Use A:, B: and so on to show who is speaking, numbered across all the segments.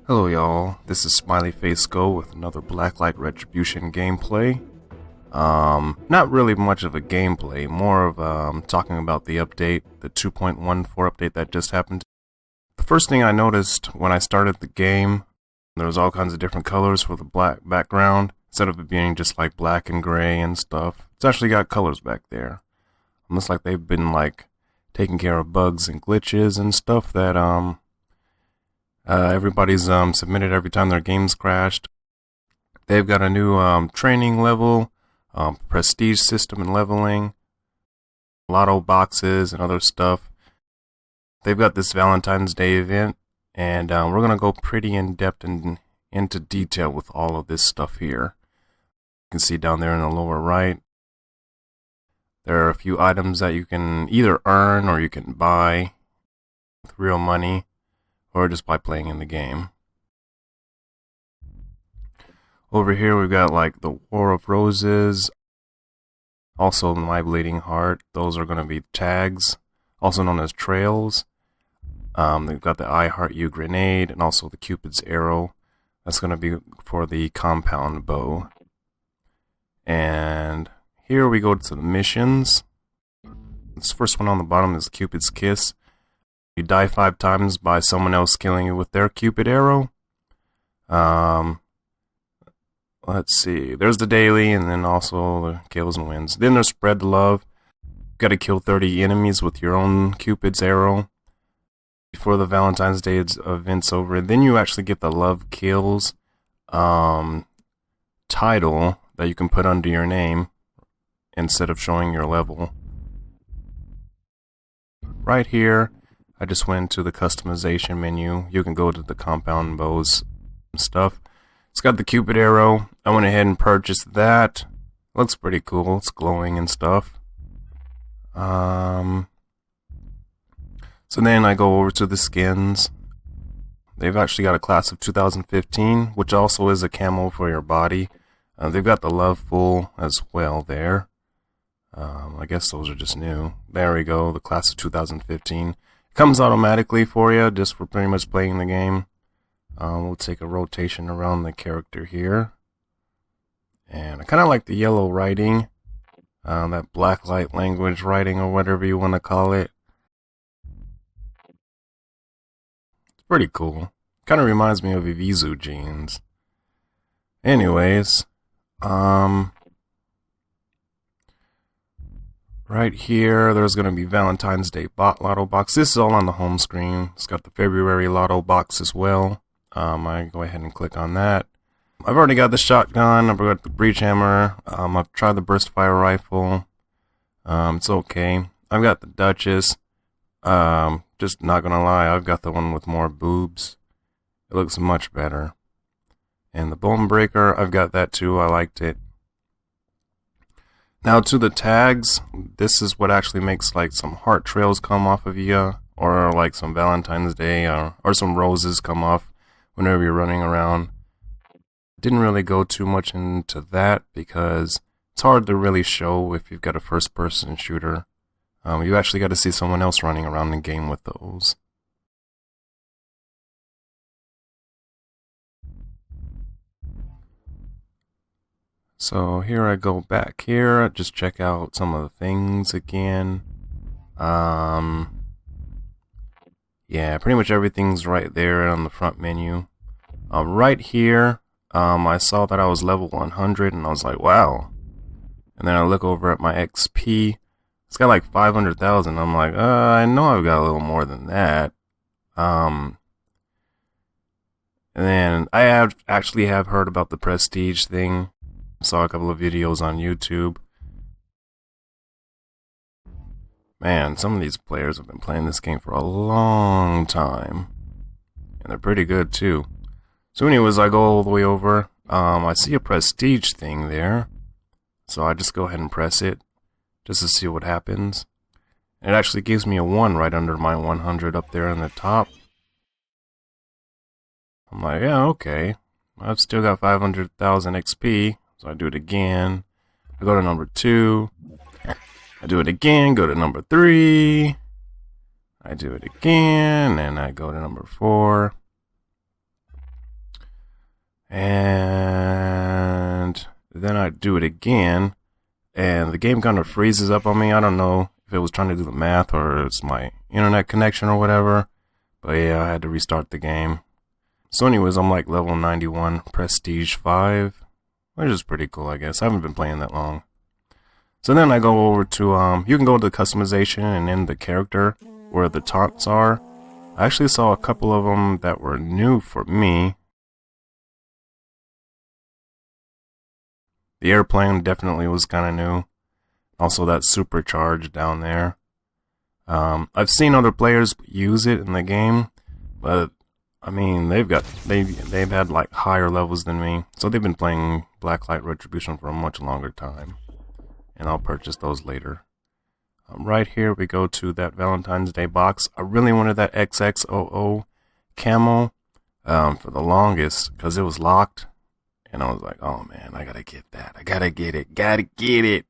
A: Hello y'all, this is Smiley Face Go with another Blacklight Retribution gameplay. Not really much of a gameplay, more of talking about the update, the 2.14 update that just happened. The first thing I noticed when I started the game, there was all kinds of different colors for the black background, instead of it being just like black and gray and stuff. It's actually got colors back there. Looks like they've been like taking care of bugs and glitches and stuff that everybody's submitted every time their game's crashed. They've got a new training level, prestige system and leveling, lotto boxes and other stuff. They've got this Valentine's Day event, and we're going to go pretty in-depth and into detail with all of this stuff here. You can see down there in the lower right, there are a few items that you can either earn or you can buy with real money, or just by playing in the game. Over here we've got like the War of Roses, also My Bleeding Heart. Those are going to be tags, also known as trails. They've got the I Heart You grenade and also the Cupid's arrow. That's going to be for the compound bow. And here we go to the missions. This first one on the bottom is Cupid's Kiss. You die 5 times by someone else killing you with their Cupid arrow. Let's see. There's the daily, and then also the kills and wins. Then there's Spread the Love. You got to kill 30 enemies with your own Cupid's arrow before the Valentine's Day event's over. Then you actually get the Love Kills title that you can put under your name instead of showing your level. Right here, I just went into the customization menu. You can go to the compound bows and stuff. It's got the Cupid arrow. I went ahead and purchased that. Looks pretty cool. It's glowing and stuff. So then I go over to the skins. They've actually got a class of 2015, which also is a camo for your body. They've got the Love Full as well there. I guess those are just new. There we go, the class of 2015. It comes automatically for you, just for pretty much playing the game. We'll take a rotation around the character here. And I kind of like the yellow writing. That Blacklight language writing, or whatever you want to call it. It's pretty cool. Kind of reminds me of Evisu jeans. Anyways, right here, there's going to be Valentine's Day bot lotto box. This is all on the home screen. It's got the February lotto box as well. I go ahead and click on that. I've already got the shotgun. I've got the breach hammer. I've tried the burst fire rifle. It's okay. I've got the Duchess. Just not gonna lie, I've got the one with more boobs. It looks much better. And the Bone Breaker, I've got that too. I liked it. Now to the tags, this is what actually makes like some heart trails come off of you, or like some Valentine's Day, or some roses come off whenever you're running around. Didn't really go too much into that because it's hard to really show if you've got a first-person shooter. You actually got to see someone else running around the game with those. So here I go back here, just check out some of the things again. Yeah, pretty much everything's right there on the front menu. Right here, I saw that I was level 100 and I was like, wow. And then I look over at my XP, it's got like 500,000. I'm like, I know I've got a little more than that. And then I actually have heard about the prestige thing. Saw a couple of videos on YouTube. Man, some of these players have been playing this game for a long time. And they're pretty good too. So anyways, I go all the way over. I see a prestige thing there. So I just go ahead and press it, just to see what happens. It actually gives me a 1 right under my 100 up there in the top. I'm like, yeah, okay. I've still got 500,000 XP. So I do it again. I go to number 2. I do it again, go to number 3. I do it again, and I go to number 4. And then I do it again, and the game kind of freezes up on me. I don't know if it was trying to do the math or it's my internet connection or whatever. But yeah, I had to restart the game. So anyways, I'm like level 91, Prestige 5, which is pretty cool, I guess. I haven't been playing that long. So then I go over to, you can go to customization and in the character where the taunts are. I actually saw a couple of them that were new for me. The airplane definitely was kind of new. Also that supercharge down there. I've seen other players use it in the game, but I mean they've had like higher levels than me, so they've been playing Blacklight Retribution for a much longer time, and I'll purchase those later. Right here we go to that Valentine's Day box. I really wanted that XXOO camo for the longest because it was locked. And I was like, oh man, I gotta get that. I gotta get it. Gotta get it.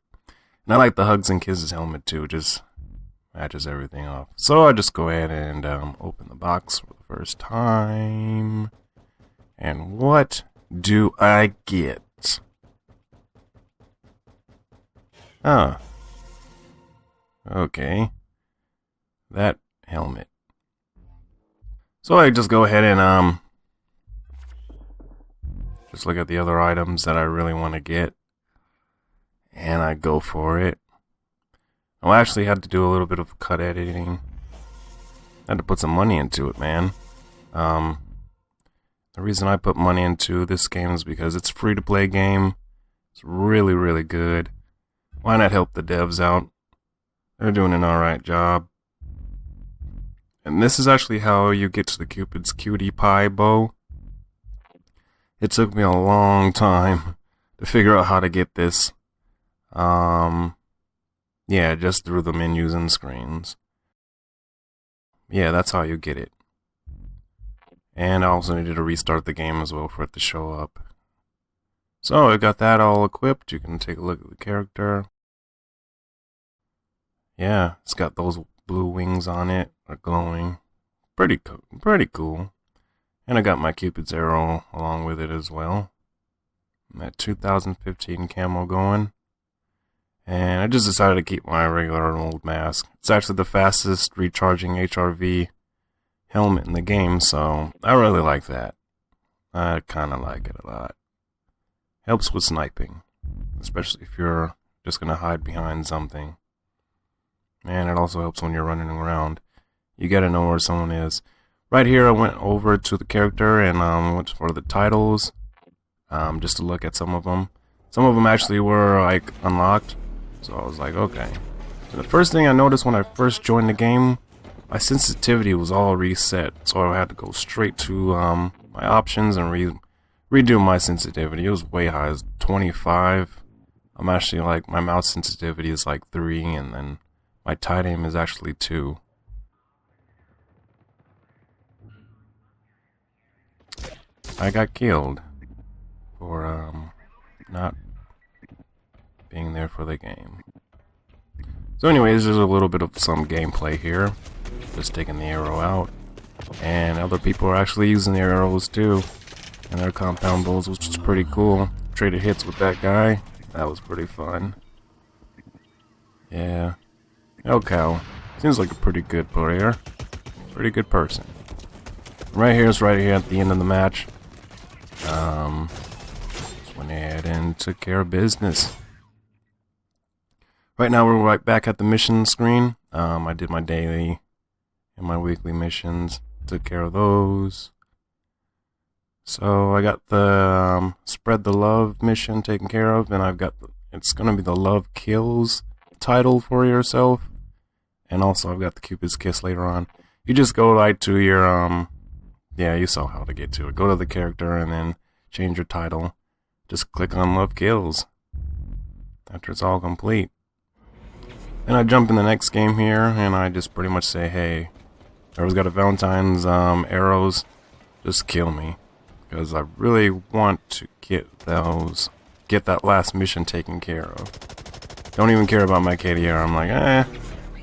A: And I like the Hugs and Kisses helmet too. Just matches everything off. So I just go ahead and open the box for the first time. And what do I get? Okay. That helmet. So I just go ahead and just look at the other items that I really want to get, and I go for it. I actually had to do a little bit of cut editing. I had to put some money into it, man. The reason I put money into this game is because it's a free-to-play game. It's really, really good. Why not help the devs out? They're doing an alright job. And this is actually how you get to the Cupid's Cutie Pie bow. It took me a long time to figure out how to get this. Yeah, just through the menus and screens. Yeah, that's how you get it. And I also needed to restart the game as well for it to show up. So I got that all equipped. You can take a look at the character. Yeah, it's got those blue wings on it. They're glowing. Pretty cool. And I got my Cupid's arrow along with it as well. That 2015 camo going. And I just decided to keep my regular old mask. It's actually the fastest recharging HRV helmet in the game, so I really like that. I kind of like it a lot. Helps with sniping, especially if you're just going to hide behind something. And it also helps when you're running around. You got to know where someone is. Right here I went over to the character and went for the titles, just to look at some of them. Some of them actually were like unlocked, so I was like, okay. And the first thing I noticed when I first joined the game, my sensitivity was all reset, so I had to go straight to my options and redo my sensitivity. It was way high, it was 25. I'm actually like, my mouse sensitivity is like 3, and then my tight aim is actually 2. I got killed for not being there for the game. So anyways, there's a little bit of some gameplay here. Just taking the arrow out. And other people are actually using the arrows too. And their compound bows, which is pretty cool. Traded hits with that guy. That was pretty fun. Yeah. Okay. Seems like a pretty good player. Pretty good person. Right here is right here at the end of the match. Just went ahead and took care of business. Right now we're right back at the mission screen. I did my daily and my weekly missions. Took care of those. So I got the Spread the Love mission taken care of, and I've got it's gonna be the Love Kills title for yourself. And also I've got the Cupid's Kiss later on. You just go right to your yeah, you saw how to get to it. Go to the character and then change your title. Just click on Love Kills after it's all complete. And I jump in the next game here and I just pretty much say, hey, whoever's got a Valentine's arrows, just kill me. Because I really want to get that last mission taken care of. Don't even care about my KDR. I'm like,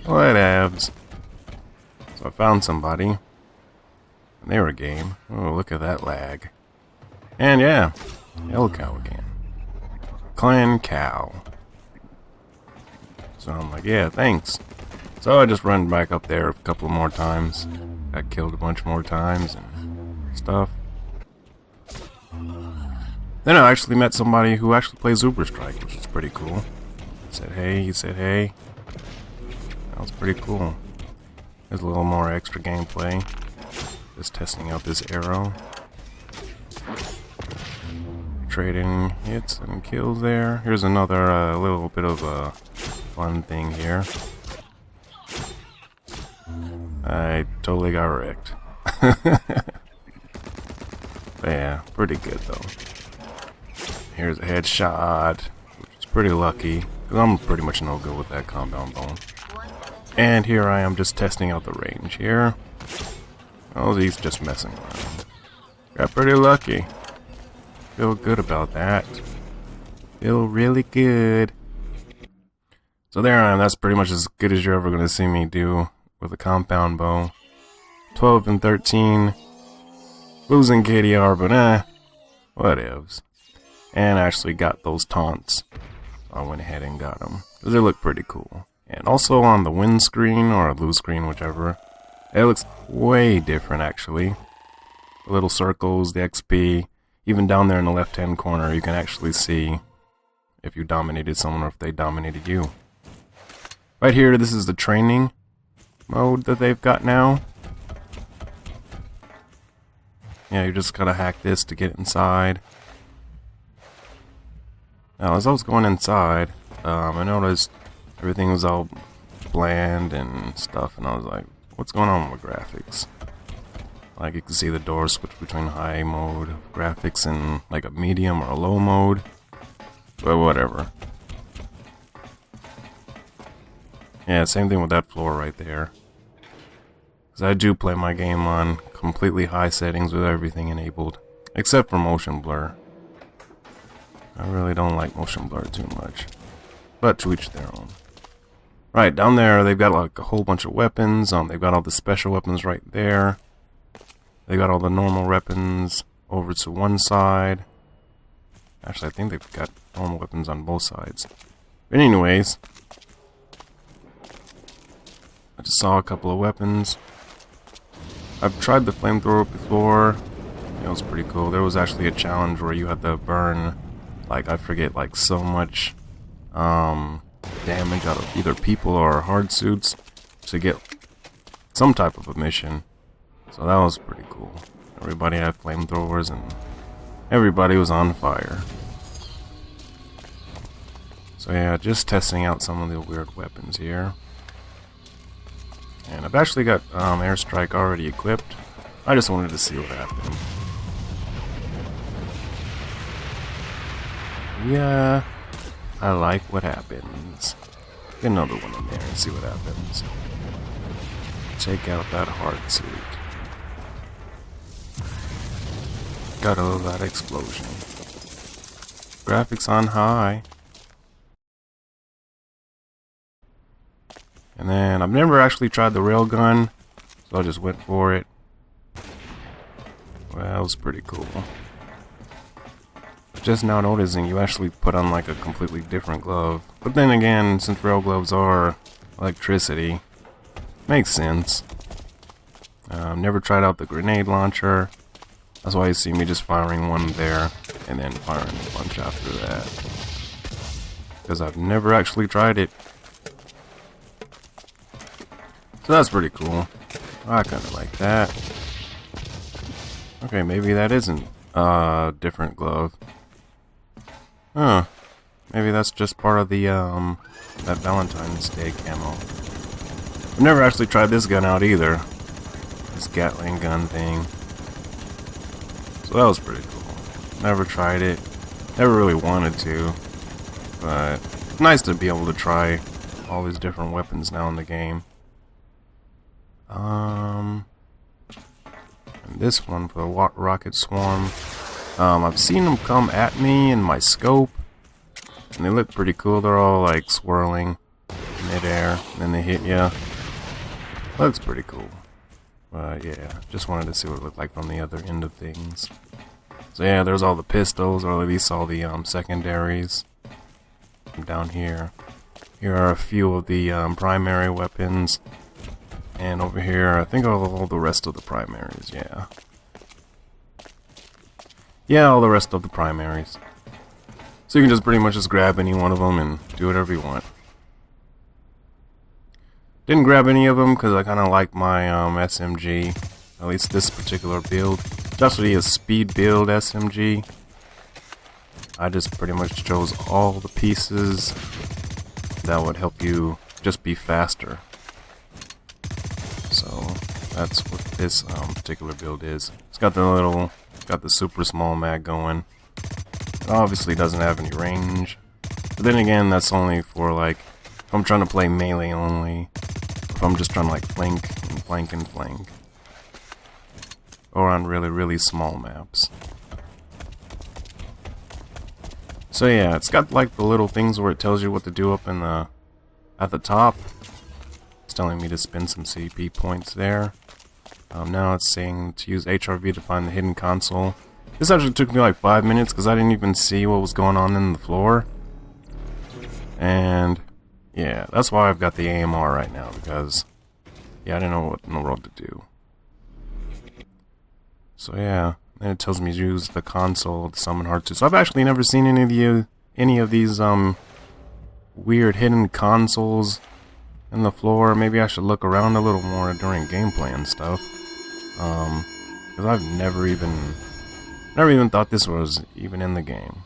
A: whatevs. So I found somebody. And they were game. Oh, look at that lag. And yeah, Hell Cow again. Clan Cow. So I'm like, yeah, thanks. So I just run back up there a couple more times. Got killed a bunch more times and stuff. Then I actually met somebody who actually plays Uber Strike, which is pretty cool. He said hey. That was pretty cool. There's a little more extra gameplay. Just testing out this arrow. Trading hits and kills there. Here's another little bit of a fun thing here. I totally got wrecked. But yeah, pretty good though. Here's a headshot, which is pretty lucky, because I'm pretty much no good with that compound bone. And here I am just testing out the range here. Oh, he's just messing around. Got pretty lucky. Feel good about that. Feel really good. So there I am. That's pretty much as good as you're ever going to see me do with a compound bow. 12 and 13. Losing KDR, but whatevs. And I actually got those taunts. I went ahead and got them, because they look pretty cool. And also on the win screen, or lose screen, whichever, it looks way different actually. The little circles, the XP, even down there in the left hand corner you can actually see if you dominated someone or if they dominated you. Right here, this is the training mode that they've got now. Yeah, you just gotta hack this to get inside. Now, as I was going inside, I noticed everything was all bland and stuff, and I was like, what's going on with graphics? Like, you can see the doors switch between high mode graphics and like a medium or a low mode, but whatever. Yeah, same thing with that floor right there. Because I do play my game on completely high settings with everything enabled, except for motion blur. I really don't like motion blur too much, but to each their own. Right, down there they've got like a whole bunch of weapons. They've got all the special weapons right there. They got all the normal weapons over to one side. Actually, I think they've got normal weapons on both sides. But anyways, I just saw a couple of weapons. I've tried the flamethrower before. It was pretty cool. There was actually a challenge where you had to burn, like, I forget, like so much damage out of either people or hard suits to get some type of a mission. So that was pretty cool. Everybody had flamethrowers and everybody was on fire. So yeah, just testing out some of the weird weapons here. And I've actually got airstrike already equipped. I just wanted to see what happened. Yeah, I like what happens. Get another one in there and see what happens. Take out that hard suit. Gotta love that explosion. Graphics on high. And then I've never actually tried the railgun, so I just went for it. Well, that was pretty cool. Just now noticing you actually put on like a completely different glove. But then again, since rail gloves are electricity, makes sense. Never tried out the grenade launcher. That's why you see me just firing one there and then firing a bunch after that. Because I've never actually tried it. So that's pretty cool. I kind of like that. Okay, maybe that isn't a different glove. Huh. Maybe that's just part of the, that Valentine's Day camo. I've never actually tried this gun out either. This Gatling gun thing. So that was pretty cool. Never tried it. Never really wanted to. But it's nice to be able to try all these different weapons now in the game. And this one for the rocket swarm. I've seen them come at me in my scope, and they look pretty cool. They're all like swirling in midair, and then they hit you. Looks pretty cool. But yeah, just wanted to see what it looked like from the other end of things. So yeah, there's all the pistols, or at least all the secondaries. Down here. Here are a few of the primary weapons. And over here, I think all the rest of the primaries, yeah. Yeah, all the rest of the primaries. So you can just pretty much just grab any one of them and do whatever you want. Didn't grab any of them because I kind of like my SMG. At least this particular build. It's actually a speed build SMG. I just pretty much chose all the pieces that would help you just be faster. So that's what this particular build is. It's got the super small mag going. It obviously doesn't have any range. But then again, that's only for like, if I'm trying to play melee only. If I'm just trying to like flank and flank and flank. Or on really, really small maps. So yeah, it's got like the little things where it tells you what to do up in the at the top. It's telling me to spend some CP points there. Now it's saying to use HRV to find the hidden console. This actually took me like 5 minutes because I didn't even see what was going on in the floor. And yeah, that's why I've got the AMR right now, because yeah, I didn't know what in the world to do. So yeah, then it tells me to use the console to summon hard 2. So I've actually never seen any of these weird hidden consoles in the floor. Maybe I should look around a little more during gameplay and stuff. Because I've never even thought this was even in the game.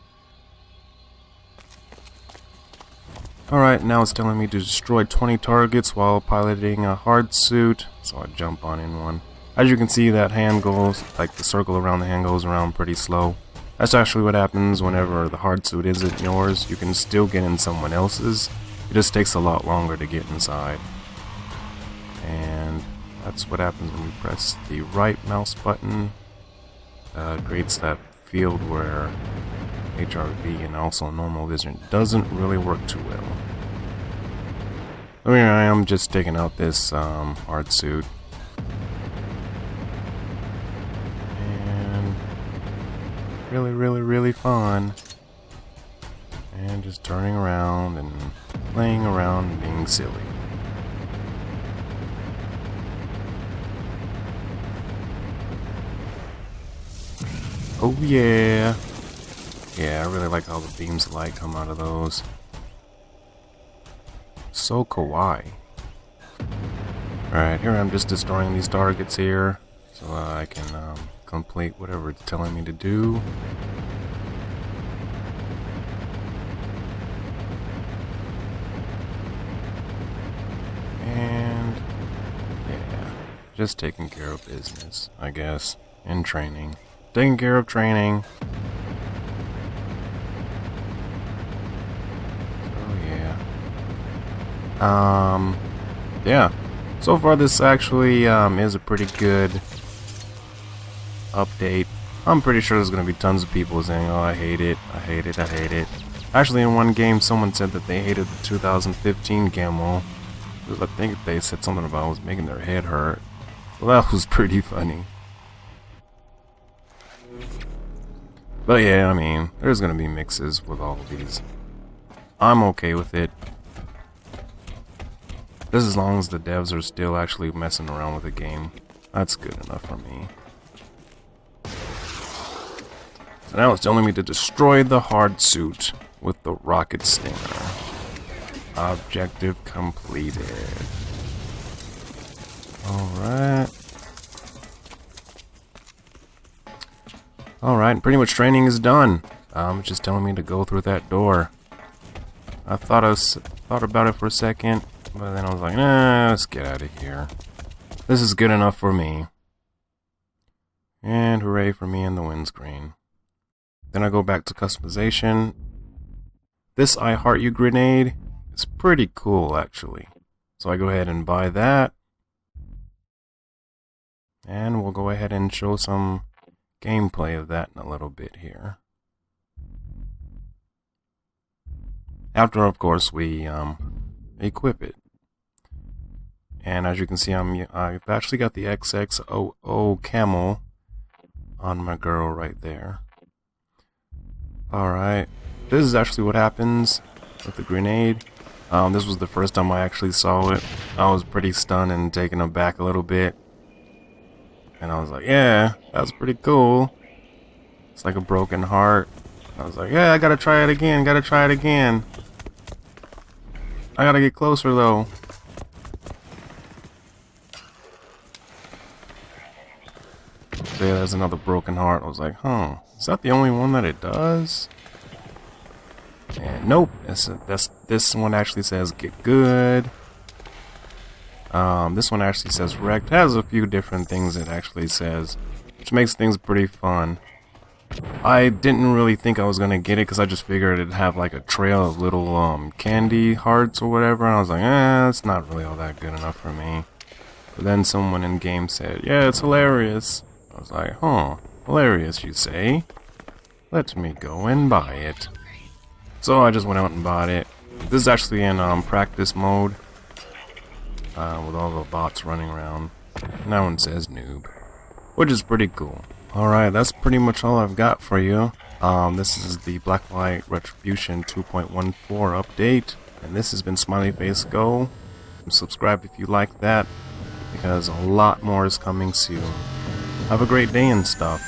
A: Alright, now it's telling me to destroy 20 targets while piloting a hard suit. So I jump on in one. As you can see, that hand goes, like the circle around the hand goes around pretty slow. That's actually what happens whenever the hard suit isn't yours. You can still get in someone else's. It just takes a lot longer to get inside. And that's what happens when you press the right mouse button. It creates that field where HRV and also normal vision doesn't really work too well. So here I am just taking out this hard suit. And really fun. And just turning around and playing around and being silly. Oh yeah. Yeah, I really like how the beams of light come out of those. So kawaii. Alright, here I'm just destroying these targets here. So I can complete whatever it's telling me to do. And yeah, just taking care of business, I guess, in training. Taking care of training. Yeah. So far this actually is a pretty good update. I'm pretty sure there's gonna be tons of people saying, oh, I hate it, I hate it, I hate it. Actually, in one game, someone said that they hated the 2015 camo. I think they said something about it was making their head hurt. Well, that was pretty funny. But yeah, I mean, there's gonna be mixes with all of these. I'm okay with it. Just as long as the devs are still actually messing around with the game, that's good enough for me. So now it's telling me to destroy the hard suit with the rocket stinger. Objective completed. Alright. Alright, pretty much training is done. It's just telling me to go through that door. I thought about it for a second. But then I was like, nah, let's get out of here. This is good enough for me. And hooray for me in the windscreen. Then I go back to customization. This I Heart You grenade is pretty cool, actually. So I go ahead and buy that. And we'll go ahead and show some gameplay of that in a little bit here. After, of course, we equip it. And as you can see, I've actually got the XXOO camo on my girl right there. Alright, this is actually what happens with the grenade. This was the first time I actually saw it. I was pretty stunned and taken aback a little bit. And I was like, yeah, that's pretty cool. It's like a broken heart. I was like, yeah, I gotta try it again, I gotta get closer though. So yeah, there's another broken heart. I was like, huh, is that the only one that it does? And nope, this one actually says get good. This one actually says wrecked. It has a few different things it actually says, which makes things pretty fun. I didn't really think I was gonna get it because I just figured it'd have like a trail of little candy hearts or whatever, and I was like, it's not really all that good enough for me. But then someone in game said, yeah, it's hilarious. I was like, huh, hilarious you say? Let me go and buy it. So I just went out and bought it. This is actually in practice mode, with all the bots running around. And that one says noob, which is pretty cool. Alright, that's pretty much all I've got for you. This is the Blacklight Retribution 2.14 update, and this has been Smiley Face Go. Subscribe if you like that, because a lot more is coming soon. Have a great day and stuff.